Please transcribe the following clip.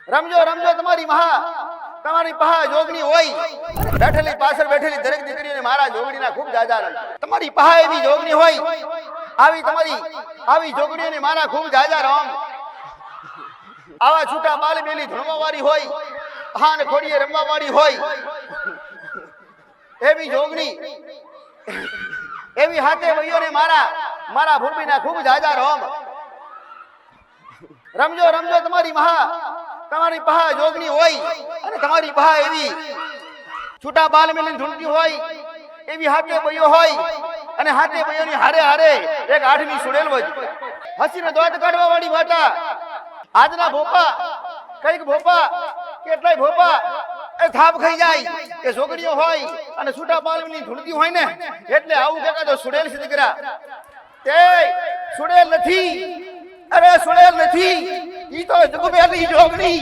રમજો રમજો તમારી પહા જોગણી હોય બેઠેલી પાછળ બેઠેલી દરેક દીકરીઓને મારા જોગણીના ખૂબ જાજા રંગ તમારી પહા એવી જોગણી હોય આવી જોગણીઓને મારા ખૂબ જાજા રમ આવા છૂટા બાલ બેલી ધણવા વાળી હોય હાન ખોડીએ રમવા વાળી હોય એવી જોગણી એવી હાથે વૈયોને મારા ભૂમિના ખૂબ જાજા રમ રમજો રમજો તમારી પહા જોગણી હોય અને તમારી પહા એવી છૂટા બાલ મેલીને ઢૂંઢતી હોય એવી હાથે બૈયો હોય અને હાથે બૈયોની હારે હારે એક આઠમી સુડેલ હોય હસીને દોત કાઢવા વાળી વાટા આજના ભોપા કઈક ભોપા કેટલાય ભોપા એ થાપ ખાઈ જાય એ છોકરીઓ હોય અને છૂટા બાલ મેલી ઢૂંઢતી હોય ને એટલે આવું કહેતા તો સુડેલ છે દીકરા તે સુડેલ નથી અરે સુડેલ નથી ઈ તો જગુબેલી જોગણી